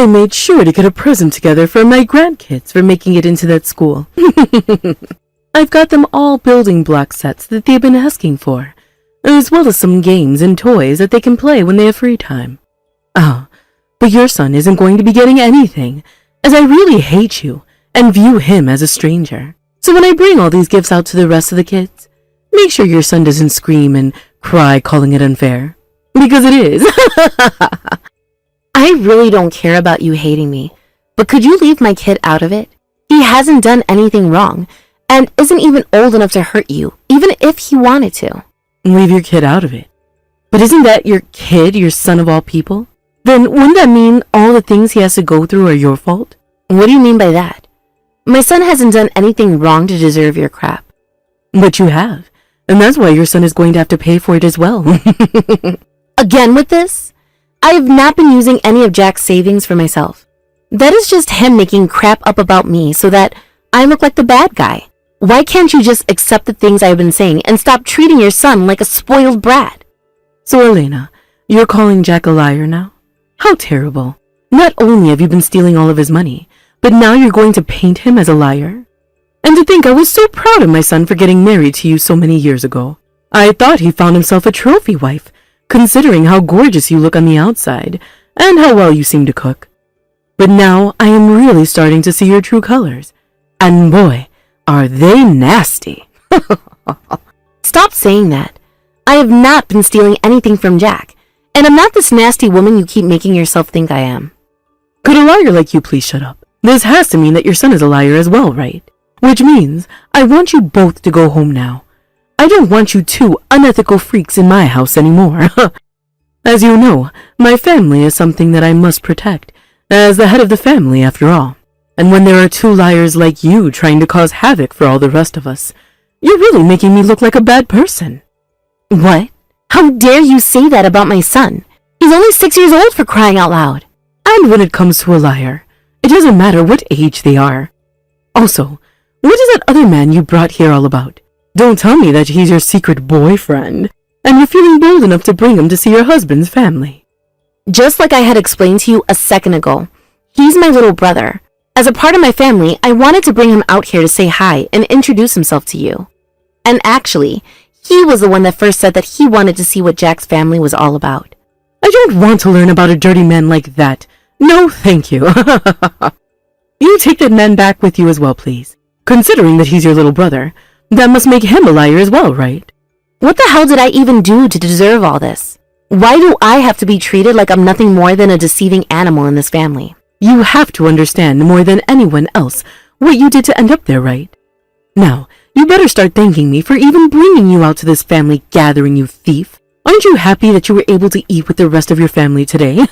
I made sure to get a present together for my grandkids for making it into that school. I've got them all building block sets that they've been asking for, as well as some games and toys that they can play when they have free time. Oh, but your son isn't going to be getting anything, as I really hate you and view him as a stranger. So when I bring all these gifts out to the rest of the kids, make sure your son doesn't scream and cry calling it unfair. Because it is. I really don't care about you hating me, but could you leave my kid out of it? He hasn't done anything wrong, and isn't even old enough to hurt you, even if he wanted to. Leave your kid out of it? But isn't that your kid, your son of all people? Then wouldn't that mean all the things he has to go through are your fault? What do you mean by that? My son hasn't done anything wrong to deserve your crap. But you have, and that's why your son is going to have to pay for it as well. Again with this? I have not been using any of Jack's savings for myself. That is just him making crap up about me so that I look like the bad guy. Why can't you just accept the things I have been saying and stop treating your son like a spoiled brat? So Elena, you're calling Jack a liar now? How terrible. Not only have you been stealing all of his money, but now you're going to paint him as a liar? And to think I was so proud of my son for getting married to you so many years ago. I thought he found himself a trophy wife, considering how gorgeous you look on the outside and how well you seem to cook. But now I am really starting to see your true colors. And boy, are they nasty. Stop saying that. I have not been stealing anything from Jack, and I'm not this nasty woman you keep making yourself think I am. Could a liar like you please shut up? This has to mean that your son is a liar as well, right? Which means I want you both to go home now. I don't want you two unethical freaks in my house anymore. As you know, my family is something that I must protect, as the head of the family after all. And when there are two liars like you trying to cause havoc for all the rest of us, you're really making me look like a bad person. What? How dare you say that about my son? He's only 6 years old, for crying out loud. And when it comes to a liar, it doesn't matter what age they are. Also, what is that other man you brought here all about? Don't tell me that he's your secret boyfriend, and you're feeling bold enough to bring him to see your husband's family. Just like I had explained to you a second ago, he's my little brother. As a part of my family, I wanted to bring him out here to say hi and introduce himself to you. And actually, he was the one that first said that he wanted to see what Jack's family was all about. I don't want to learn about a dirty man like that. No, thank you. You take that man back with you as well, please. Considering that he's your little brother, that must make him a liar as well, right? What the hell did I even do to deserve all this? Why do I have to be treated like I'm nothing more than a deceiving animal in this family? You have to understand more than anyone else what you did to end up there, right? Now, you better start thanking me for even bringing you out to this family gathering, you thief. Aren't you happy that you were able to eat with the rest of your family today?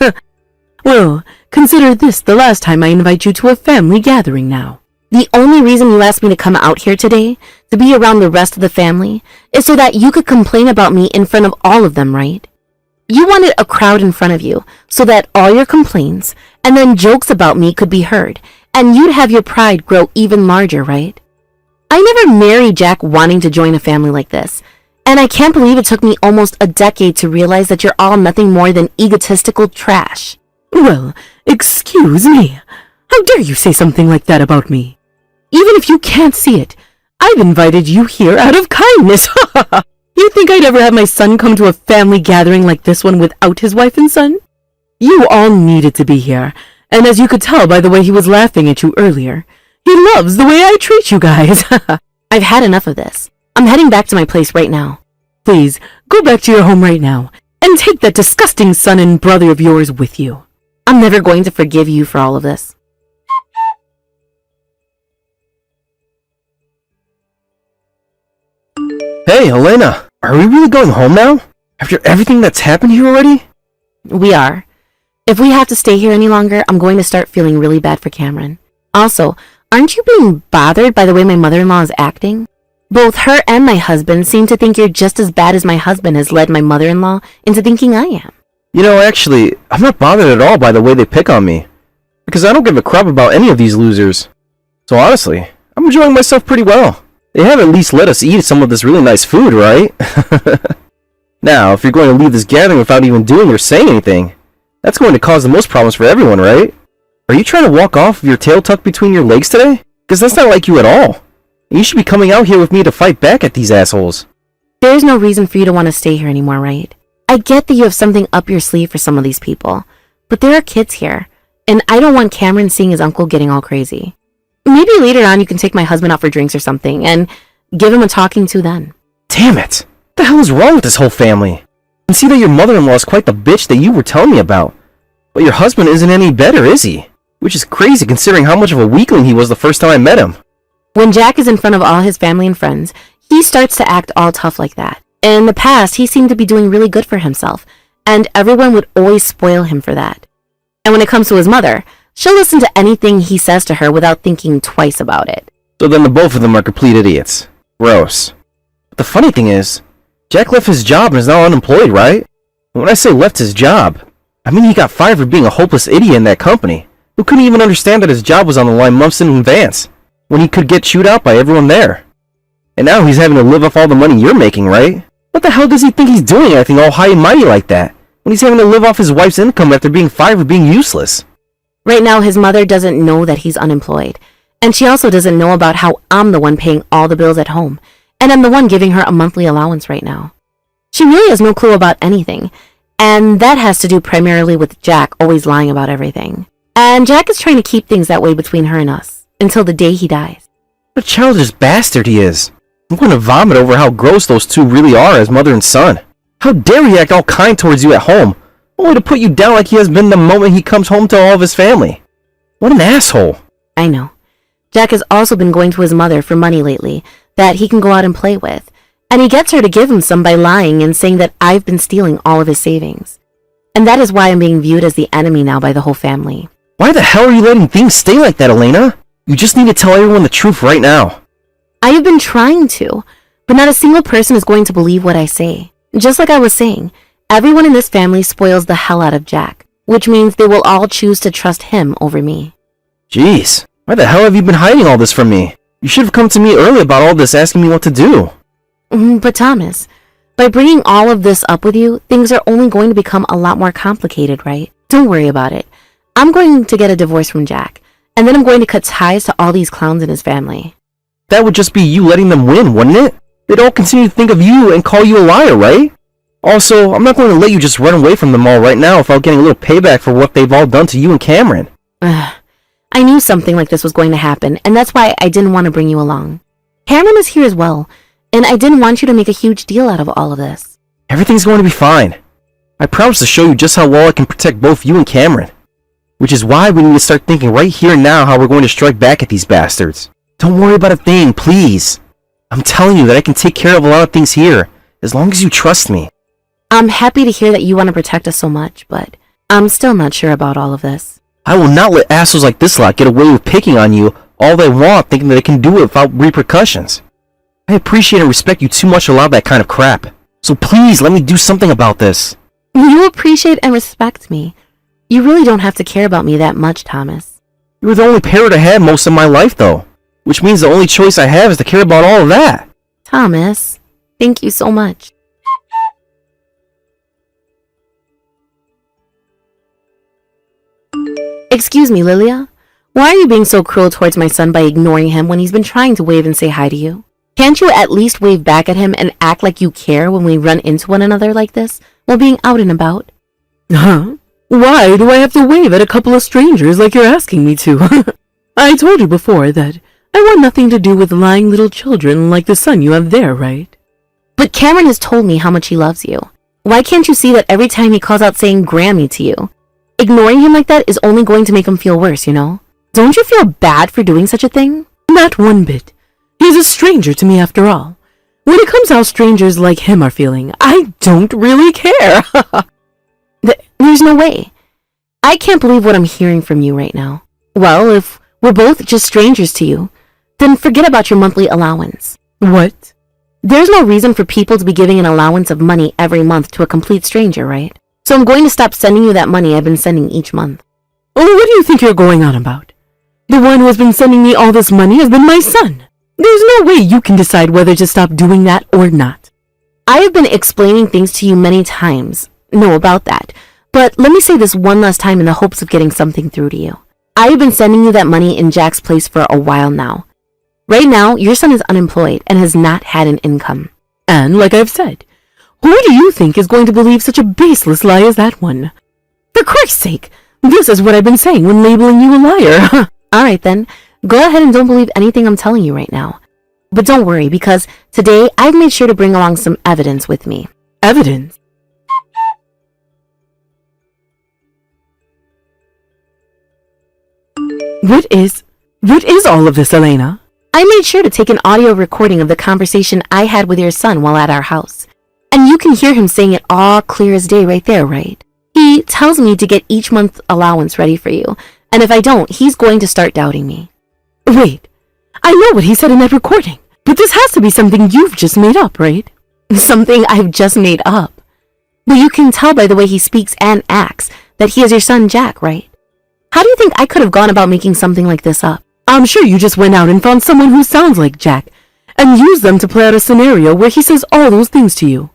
Well, consider this the last time I invite you to a family gathering now. The only reason you asked me to come out here today, to be around the rest of the family, is so that you could complain about me in front of all of them, right? You wanted a crowd in front of you, so that all your complaints and then jokes about me could be heard, and you'd have your pride grow even larger, right? I never married Jack wanting to join a family like this, and I can't believe it took me almost a decade to realize that you're all nothing more than egotistical trash. Well, excuse me. How dare you say something like that about me? Even if you can't see it, I've invited you here out of kindness. You think I'd ever have my son come to a family gathering like this one without his wife and son? You all needed to be here, and as you could tell by the way he was laughing at you earlier, he loves the way I treat you guys. I've had enough of this. I'm heading back to my place right now. Please, go back to your home right now, and take that disgusting son and brother of yours with you. I'm never going to forgive you for all of this. Hey, Elena, are we really going home now? After everything that's happened here already? We are. If we have to stay here any longer, I'm going to start feeling really bad for Cameron. Also, aren't you being bothered by the way my mother-in-law is acting? Both her and my husband seem to think you're just as bad as my husband has led my mother-in-law into thinking I am. You know, actually, I'm not bothered at all by the way they pick on me. Because I don't give a crap about any of these losers. So honestly, I'm enjoying myself pretty well. They have at least let us eat some of this really nice food, right? Now, if you're going to leave this gathering without even doing or saying anything, that's going to cause the most problems for everyone, right? Are you trying to walk off with your tail tucked between your legs today? Because that's not like you at all. And you should be coming out here with me to fight back at these assholes. There's no reason for you to want to stay here anymore, right? I get that you have something up your sleeve for some of these people, but there are kids here, and I don't want Cameron seeing his uncle getting all crazy. Maybe later on you can take my husband out for drinks or something, and give him a talking to then. Damn it! What the hell is wrong with this whole family? I can see that your mother-in-law is quite the bitch that you were telling me about. But your husband isn't any better, is he? Which is crazy considering how much of a weakling he was the first time I met him. When Jack is in front of all his family and friends, he starts to act all tough like that. In the past, he seemed to be doing really good for himself, and everyone would always spoil him for that. And when it comes to his mother, she'll listen to anything he says to her without thinking twice about it. So then the both of them are complete idiots. Gross. But the funny thing is, Jack left his job and is now unemployed, right? And when I say left his job, I mean he got fired for being a hopeless idiot in that company, who couldn't even understand that his job was on the line months in advance, when he could get chewed out by everyone there. And now he's having to live off all the money you're making, right? What the hell does he think he's doing acting all high and mighty like that, when he's having to live off his wife's income after being fired for being useless? Right now, his mother doesn't know that he's unemployed, and she also doesn't know about how I'm the one paying all the bills at home, and I'm the one giving her a monthly allowance right now. She really has no clue about anything, and that has to do primarily with Jack always lying about everything. And Jack is trying to keep things that way between her and us, until the day he dies. What a childish bastard he is. I'm going to vomit over how gross those two really are as mother and son. How dare he act all kind towards you at home, only to put you down like he has been the moment he comes home to all of his family. What an asshole. I know. Jack has also been going to his mother for money lately that he can go out and play with, and he gets her to give him some by lying and saying that I've been stealing all of his savings. And that is why I'm being viewed as the enemy now by the whole family. Why the hell are you letting things stay like that, Elena? You just need to tell everyone the truth right now. I have been trying to, but not a single person is going to believe what I say. Just like I was saying, everyone in this family spoils the hell out of Jack, which means they will all choose to trust him over me. Jeez, why the hell have you been hiding all this from me? You should have come to me early about all this asking me what to do. But Thomas, by bringing all of this up with you, things are only going to become a lot more complicated, right? Don't worry about it. I'm going to get a divorce from Jack, and then I'm going to cut ties to all these clowns in his family. That would just be you letting them win, wouldn't it? They'd all continue to think of you and call you a liar, right? Also, I'm not going to let you just run away from them all right now without getting a little payback for what they've all done to you and Cameron. I knew something like this was going to happen, and that's why I didn't want to bring you along. Cameron is here as well, and I didn't want you to make a huge deal out of all of this. Everything's going to be fine. I promise to show you just how well I can protect both you and Cameron. Which is why we need to start thinking right here and now how we're going to strike back at these bastards. Don't worry about a thing, please. I'm telling you that I can take care of a lot of things here, as long as you trust me. I'm happy to hear that you want to protect us so much, but I'm still not sure about all of this. I will not let assholes like this lot get away with picking on you all they want, thinking that they can do it without repercussions. I appreciate and respect you too much to allow that kind of crap. So please, let me do something about this. You appreciate and respect me. You really don't have to care about me that much, Thomas. You were the only parent I had most of my life, though. Which means the only choice I have is to care about all of that. Thomas, thank you so much. Excuse me, Lilia. Why are you being so cruel towards my son by ignoring him when he's been trying to wave and say hi to you? Can't you at least wave back at him and act like you care when we run into one another like this while being out and about? Huh? Why do I have to wave at a couple of strangers like you're asking me to? I told you before that I want nothing to do with lying little children like the son you have there, right? But Cameron has told me how much he loves you. Why can't you see that every time he calls out saying Grammy to you? Ignoring him like that is only going to make him feel worse, you know? Don't you feel bad for doing such a thing? Not one bit. He's a stranger to me after all. When it comes to how strangers like him are feeling, I don't really care. There's no way. I can't believe what I'm hearing from you right now. Well, if we're both just strangers to you, then forget about your monthly allowance. What? There's no reason for people to be giving an allowance of money every month to a complete stranger, right? So I'm going to stop sending you that money I've been sending each month. Oh, what do you think you're going on about? The one who has been sending me all this money has been my son. There's no way you can decide whether to stop doing that or not. I have been explaining things to you many times. Know about that. But let me say this one last time in the hopes of getting something through to you. I've been sending you that money in Jack's place for a while now. Right now, your son is unemployed and has not had an income. And like I've said, who do you think is going to believe such a baseless lie as that one? For Christ's sake, this is what I've been saying when labeling you a liar. Alright then, go ahead and don't believe anything I'm telling you right now. But don't worry, because today I've made sure to bring along some evidence with me. Evidence? What is all of this, Elena? I made sure to take an audio recording of the conversation I had with your son while at our house. And you can hear him saying it all clear as day right there, right? He tells me to get each month's allowance ready for you, and if I don't, he's going to start doubting me. Wait, I know what he said in that recording, but this has to be something you've just made up, right? Something I've just made up. But you can tell by the way he speaks and acts that he is your son Jack, right? How do you think I could have gone about making something like this up? I'm sure you just went out and found someone who sounds like Jack, and used them to play out a scenario where he says all those things to you.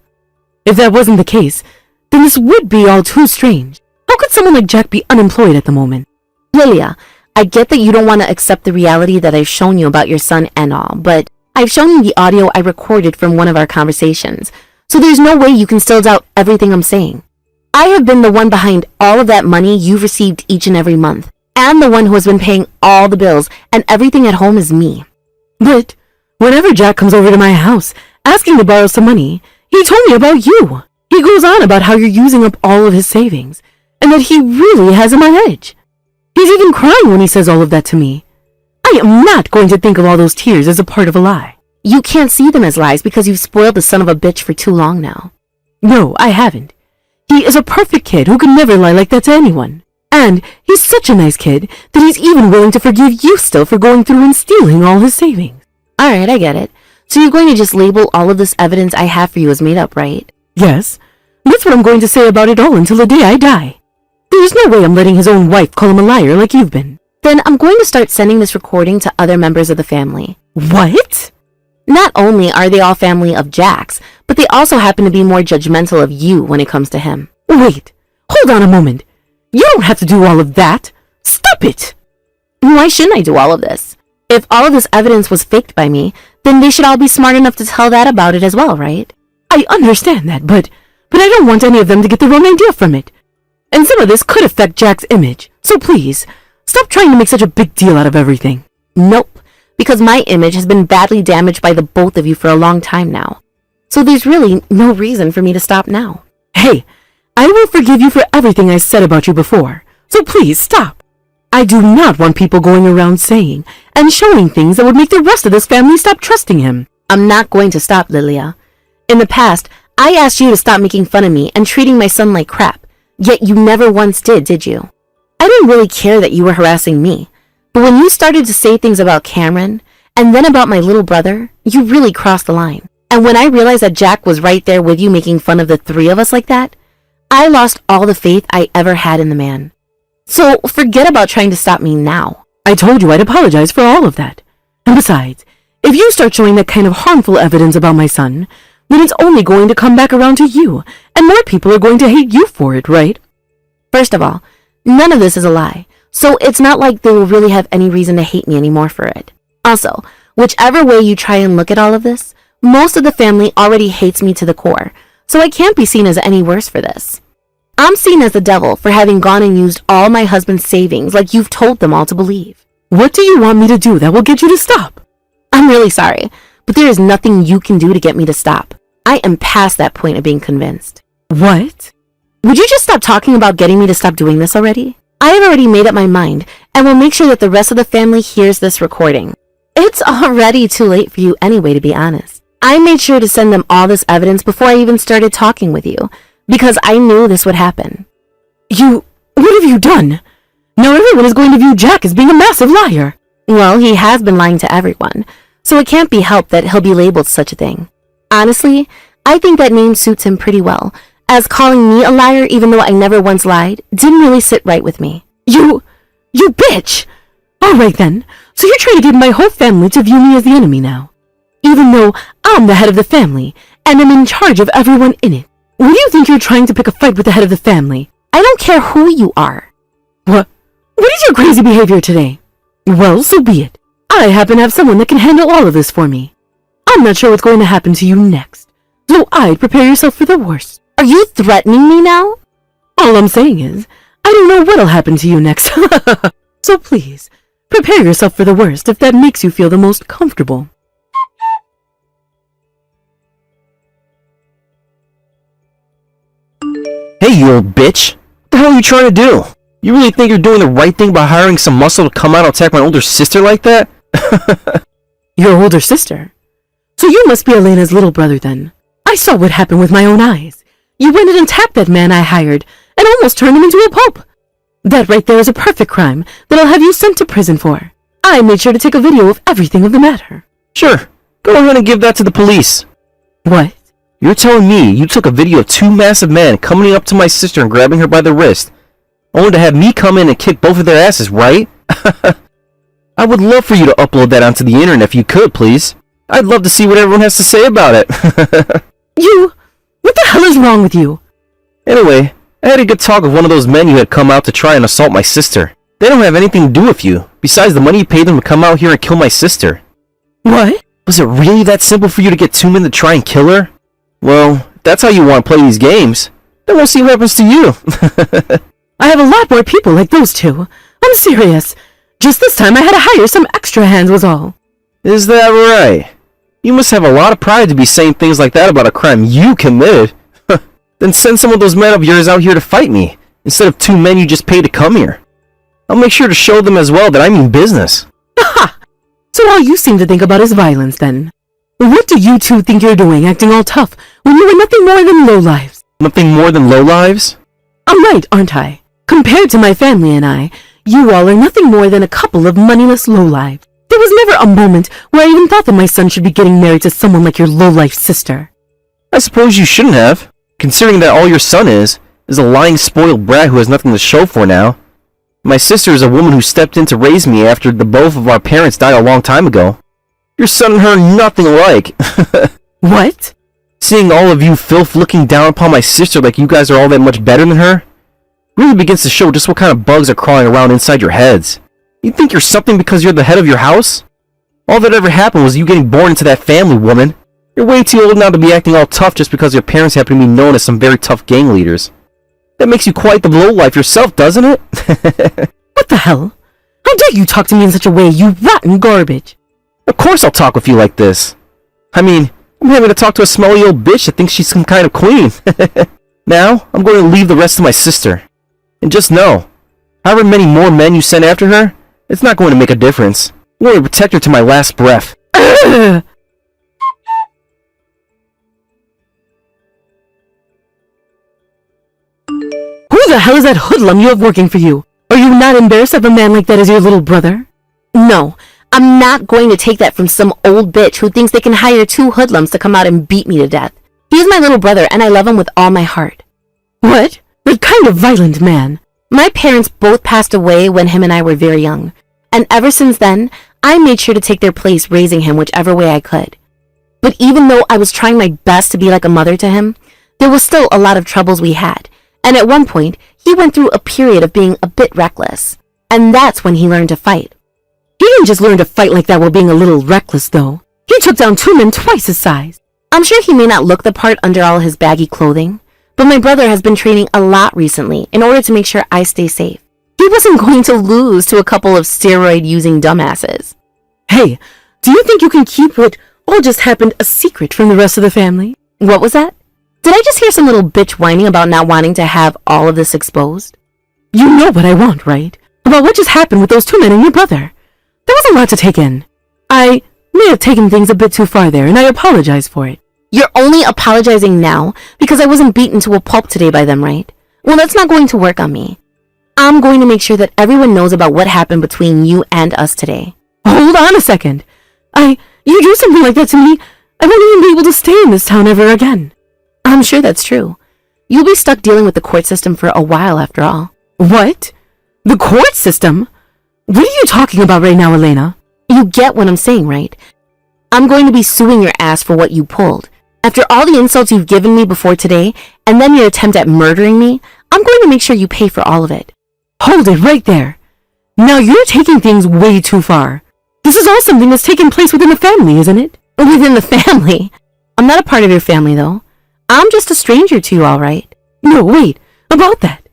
If that wasn't the case, then this would be all too strange. How could someone like Jack be unemployed at the moment? Lilia, I get that you don't want to accept the reality that I've shown you about your son and all, but I've shown you the audio I recorded from one of our conversations, so there's no way you can still doubt everything I'm saying. I have been the one behind all of that money you've received each and every month, and the one who has been paying all the bills, and everything at home is me. But whenever Jack comes over to my house asking to borrow some money, he told me about you. He goes on about how you're using up all of his savings, and that he really has him on edge. He's even crying when he says all of that to me. I am not going to think of all those tears as a part of a lie. You can't see them as lies because you've spoiled the son of a bitch for too long now. No, I haven't. He is a perfect kid who could never lie like that to anyone. And he's such a nice kid that he's even willing to forgive you still for going through and stealing all his savings. Alright, I get it. So you're going to just label all of this evidence I have for you as made up, right? Yes, that's what I'm going to say about it all until the day I die. There's no way I'm letting his own wife call him a liar like you've been. Then I'm going to start sending this recording to other members of the family. What? Not only are they all family of Jack's, but they also happen to be more judgmental of you when it comes to him. Wait, hold on a moment. You don't have to do all of that. Stop it! Why shouldn't I do all of this? If all of this evidence was faked by me, then they should all be smart enough to tell that about it as well, right? I understand that, but I don't want any of them to get the wrong idea from it. And some of this could affect Jack's image, so please, stop trying to make such a big deal out of everything. Nope, because my image has been badly damaged by the both of you for a long time now. So there's really no reason for me to stop now. Hey, I will forgive you for everything I said about you before, so please stop. I do not want people going around saying and showing things that would make the rest of this family stop trusting him. I'm not going to stop, Lilia. In the past, I asked you to stop making fun of me and treating my son like crap, yet you never once did you? I didn't really care that you were harassing me, but when you started to say things about Cameron, and then about my little brother, you really crossed the line. And when I realized that Jack was right there with you making fun of the three of us like that, I lost all the faith I ever had in the man. So forget about trying to stop me now. I told you I'd apologize for all of that. And besides, if you start showing that kind of harmful evidence about my son, then it's only going to come back around to you, and more people are going to hate you for it, right? First of all, none of this is a lie, so it's not like they will really have any reason to hate me anymore for it. Also, whichever way you try and look at all of this, most of the family already hates me to the core, so I can't be seen as any worse for this. I'm seen as the devil for having gone and used all my husband's savings like you've told them all to believe. What do you want me to do that will get you to stop? I'm really sorry, but there is nothing you can do to get me to stop. I am past that point of being convinced. What? Would you just stop talking about getting me to stop doing this already? I have already made up my mind and will make sure that the rest of the family hears this recording. It's already too late for you anyway, to be honest. I made sure to send them all this evidence before I even started talking with you, because I knew this would happen. What have you done? Now everyone is going to view Jack as being a massive liar. Well, he has been lying to everyone, so it can't be helped that he'll be labeled such a thing. Honestly, I think that name suits him pretty well, as calling me a liar even though I never once lied didn't really sit right with me. You bitch! Alright then, so you're trying to get my whole family to view me as the enemy now. Even though I'm the head of the family, and am in charge of everyone in it. What do you think you're trying to pick a fight with the head of the family? I don't care who you are. What What is your crazy behavior today? Well, so be it. I happen to have someone that can handle all of this for me. I'm not sure what's going to happen to you next, so I'd prepare yourself for the worst. Are you threatening me now? All I'm saying is, I don't know what'll happen to you next. So please, prepare yourself for the worst if that makes you feel the most comfortable. Hey, you old bitch! What the hell are you trying to do? You really think you're doing the right thing by hiring some muscle to come out and attack my older sister like that? Your older sister? So you must be Elena's little brother then. I saw what happened with my own eyes. You went in and tapped that man I hired, and almost turned him into a pulp. That right there is a perfect crime that I'll have you sent to prison for. I made sure to take a video of everything of the matter. Sure, go ahead and give that to the police. What? You're telling me you took a video of two massive men coming up to my sister and grabbing her by the wrist, only to have me come in and kick both of their asses, right? I would love for you to upload that onto the internet if you could, please. I'd love to see what everyone has to say about it. What the hell is wrong with you? Anyway, I had a good talk with one of those men you had come out to try and assault my sister. They don't have anything to do with you, besides the money you paid them to come out here and kill my sister. What? Was it really that simple for you to get two men to try and kill her? Well, if that's how you want to play these games, then we'll see what happens to you. I have a lot more people like those two. I'm serious. Just this time I had to hire some extra hands was all. Is that right? You must have a lot of pride to be saying things like that about a crime you committed. Then send some of those men of yours out here to fight me, instead of two men you just paid to come here. I'll make sure to show them as well that I mean business. Ha! So all you seem to think about is violence then. What do you two think you're doing acting all tough when you were nothing more than lowlives? Nothing more than lowlives? I'm right, aren't I? Compared to my family and I, you all are nothing more than a couple of moneyless lowlives. There was never a moment where I even thought that my son should be getting married to someone like your lowlife sister. I suppose you shouldn't have, considering that all your son is a lying spoiled brat who has nothing to show for now. My sister is a woman who stepped in to raise me after the both of our parents died a long time ago. Your son and her are nothing alike. What? Seeing all of you filth looking down upon my sister like you guys are all that much better than her really begins to show just what kind of bugs are crawling around inside your heads. You think you're something because you're the head of your house? All that ever happened was you getting born into that family, woman. You're way too old now to be acting all tough just because your parents happen to be known as some very tough gang leaders. That makes you quite the lowlife yourself, doesn't it? What the hell? How dare you talk to me in such a way, you rotten garbage? Of course I'll talk with you like this. I mean, I'm having to talk to a smelly old bitch that thinks she's some kind of queen. Now, I'm going to leave the rest to my sister. And just know, however many more men you send after her, it's not going to make a difference. I'm going to protect her to my last breath. Ugh! Who the hell is that hoodlum you have working for you? Are you not embarrassed of a man like that as your little brother? No, I'm not going to take that from some old bitch who thinks they can hire two hoodlums to come out and beat me to death. He's my little brother and I love him with all my heart. What? That kind of violent man. My parents both passed away when him and I were very young. And ever since then, I made sure to take their place raising him whichever way I could. But even though I was trying my best to be like a mother to him, there was still a lot of troubles we had. And at one point, he went through a period of being a bit reckless. And that's when he learned to fight. He didn't just learn to fight like that while being a little reckless, though. He took down two men twice his size. I'm sure he may not look the part under all his baggy clothing, but my brother has been training a lot recently in order to make sure I stay safe. He wasn't going to lose to a couple of steroid-using dumbasses. Hey, do you think you can keep what all just happened a secret from the rest of the family? What was that? Did I just hear some little bitch whining about not wanting to have all of this exposed? You know what I want, right? About what just happened with those two men and your brother. There was a lot to take in. I may have taken things a bit too far there, and I apologize for it. You're only apologizing now because I wasn't beaten to a pulp today by them, right? Well, that's not going to work on me. I'm going to make sure that everyone knows about what happened between you and us today. Hold on a second. You do something like that to me, I won't even be able to stay in this town ever again. I'm sure that's true. You'll be stuck dealing with the court system for a while after all. What? The court system? What are you talking about right now, Elena? You get what I'm saying, right? I'm going to be suing your ass for what you pulled. After all the insults you've given me before today, and then your attempt at murdering me, I'm going to make sure you pay for all of it. Hold it right there. Now you're taking things way too far. This is all something that's taken place within the family, isn't it? Within the family? I'm not a part of your family, though. I'm just a stranger to you, all right? No, wait. About that.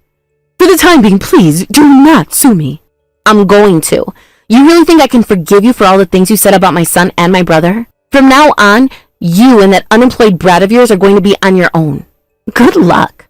For the time being, please do not sue me. I'm going to. You really think I can forgive you for all the things you said about my son and my brother? From now on, you and that unemployed brat of yours are going to be on your own. Good luck.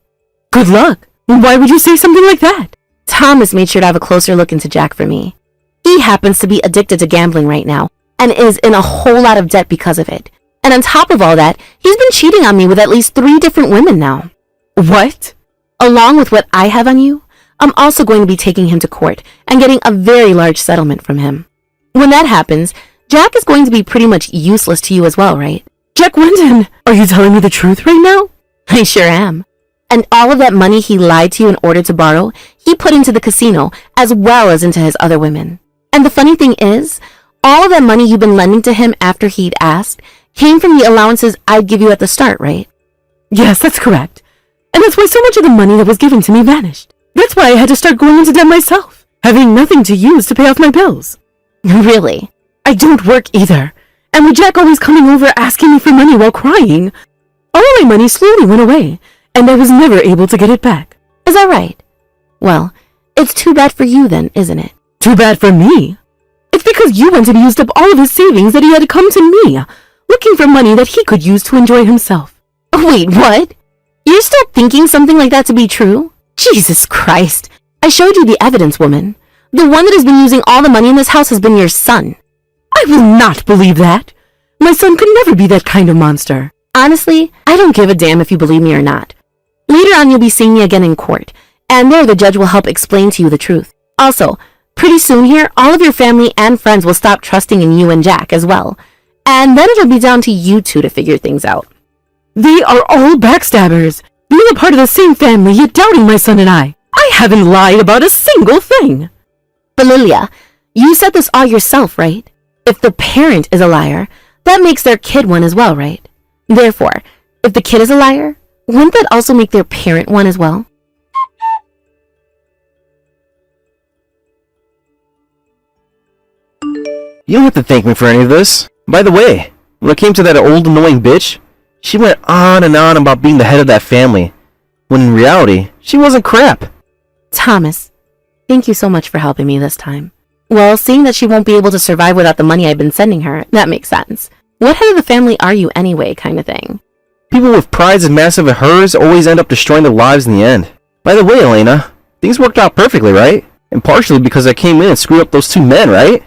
Good luck? Why would you say something like that? Thomas made sure to have a closer look into Jack for me. He happens to be addicted to gambling right now and is in a whole lot of debt because of it. And on top of all that, he's been cheating on me with at least 3 different women now. What? Along with what I have on you, I'm also going to be taking him to court and getting a very large settlement from him. When that happens, Jack is going to be pretty much useless to you as well, right? Jack Winton, are you telling me the truth right now? I sure am. And all of that money he lied to you in order to borrow, he put into the casino as well as into his other women. And the funny thing is, all of that money you've been lending to him after he'd asked came from the allowances I'd give you at the start, right? Yes, that's correct. And that's why so much of the money that was given to me vanished. That's why I had to start going into debt myself, having nothing to use to pay off my bills. Really? I don't work either. And with Jack always coming over asking me for money while crying, all of my money slowly went away, and I was never able to get it back. Is that right? Well, it's too bad for you then, isn't it? Too bad for me? It's because you went and used up all of his savings that he had to come to me, looking for money that he could use to enjoy himself. Wait, what? You're still thinking something like that to be true? Jesus Christ. I showed you the evidence, woman. The one that has been using all the money in this house has been your son. I will not believe that. My son could never be that kind of monster. Honestly, I don't give a damn if you believe me or not. Later on, you'll be seeing me again in court, and there the judge will help explain to you the truth. Also, pretty soon here, all of your family and friends will stop trusting in you and Jack as well. And then it'll be down to you two to figure things out. They are all backstabbers. Being a part of the same family, yet doubting my son and I. I haven't lied about a single thing. But Lilia, you said this all yourself, right? If the parent is a liar, that makes their kid one as well, right? Therefore, if the kid is a liar, wouldn't that also make their parent one as well? You don't have to thank me for any of this. By the way, when it came to that old annoying bitch, she went on and on about being the head of that family, when in reality, she wasn't crap. Thomas, thank you so much for helping me this time. Well, seeing that she won't be able to survive without the money I've been sending her, that makes sense. What head of the family are you anyway, kind of thing? People with prides as massive as hers always end up destroying their lives in the end. By the way, Elena, things worked out perfectly, right? And partially because I came in and screwed up those 2 men, right?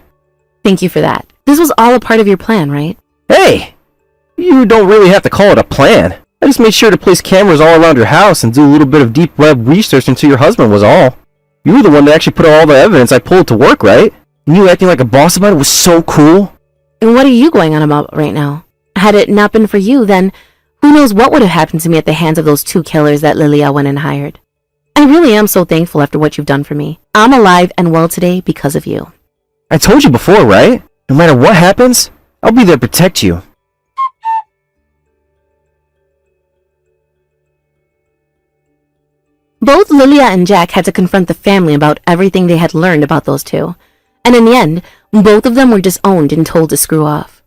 Thank you for that. This was all a part of your plan, right? Hey! You don't really have to call it a plan. I just made sure to place cameras all around your house and do a little bit of deep web research into your husband was all. You were the one that actually put all the evidence I pulled to work, right? And you acting like a boss about it was so cool. And what are you going on about right now? Had it not been for you, then who knows what would have happened to me at the hands of those 2 killers that Lilia went and hired. I really am so thankful after what you've done for me. I'm alive and well today because of you. I told you before, right? No matter what happens, I'll be there to protect you. Both Lilia and Jack had to confront the family about everything they had learned about those 2. And in the end, both of them were disowned and told to screw off.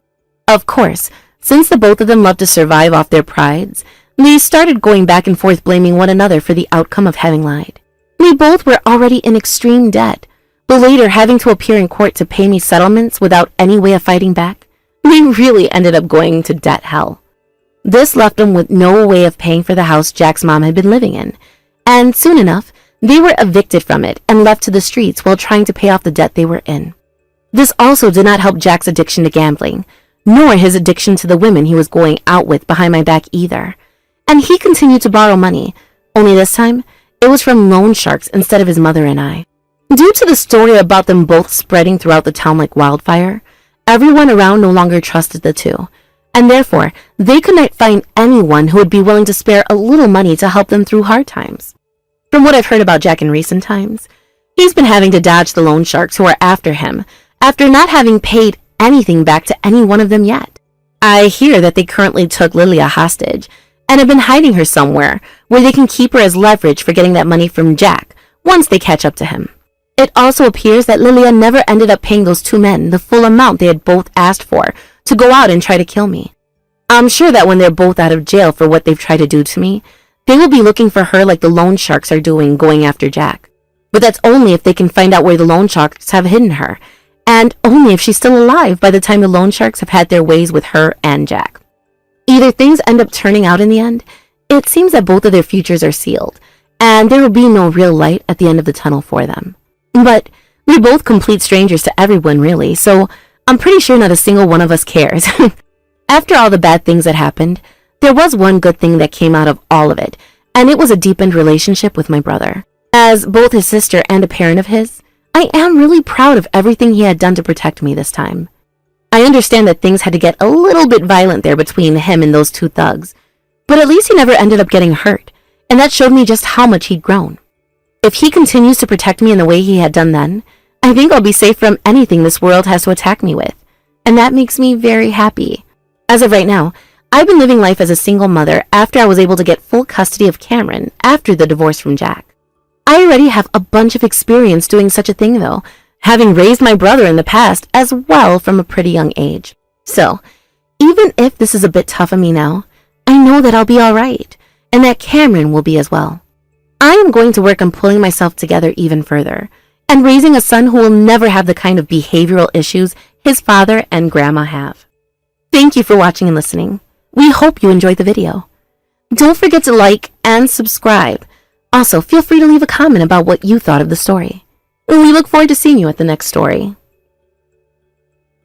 Of course, since the both of them loved to survive off their prides, they started going back and forth blaming one another for the outcome of having lied. They both were already in extreme debt, but later having to appear in court to pay me settlements without any way of fighting back, they really ended up going to debt hell. This left them with no way of paying for the house Jack's mom had been living in, and soon enough, they were evicted from it and left to the streets while trying to pay off the debt they were in. This also did not help Jack's addiction to gambling, nor his addiction to the women he was going out with behind my back either. And he continued to borrow money, only this time, it was from loan sharks instead of his mother and I. Due to the story about them both spreading throughout the town like wildfire, everyone around no longer trusted the 2, and therefore, they could not find anyone who would be willing to spare a little money to help them through hard times. From what I've heard about Jack in recent times, he's been having to dodge the loan sharks who are after him after not having paid anything back to any one of them yet. I hear that they currently took Lilia hostage and have been hiding her somewhere where they can keep her as leverage for getting that money from Jack once they catch up to him. It also appears that Lilia never ended up paying those two men the full amount they had both asked for to go out and try to kill me. I'm sure that when they're both out of jail for what they've tried to do to me, they will be looking for her like the loan sharks are doing going after Jack. But that's only if they can find out where the loan sharks have hidden her, and only if she's still alive by the time the loan sharks have had their ways with her and Jack. Either things end up turning out in the end, it seems that both of their futures are sealed, and there will be no real light at the end of the tunnel for them. But we're both complete strangers to everyone, really, so I'm pretty sure not a single one of us cares. After all the bad things that happened, there was one good thing that came out of all of it, and it was a deepened relationship with my brother. As both his sister and a parent of his, I am really proud of everything he had done to protect me this time. I understand that things had to get a little bit violent there between him and those two thugs, but at least he never ended up getting hurt, and that showed me just how much he'd grown. If he continues to protect me in the way he had done then, I think I'll be safe from anything this world has to attack me with, and that makes me very happy. As of right now, I've been living life as a single mother after I was able to get full custody of Cameron after the divorce from Jack. I already have a bunch of experience doing such a thing though, having raised my brother in the past as well from a pretty young age. So, even if this is a bit tough on me now, I know that I'll be alright, and that Cameron will be as well. I am going to work on pulling myself together even further, and raising a son who will never have the kind of behavioral issues his father and grandma have. Thank you for watching and listening. We hope you enjoyed the video. Don't forget to like and subscribe. Also, feel free to leave a comment about what you thought of the story. We look forward to seeing you at the next story.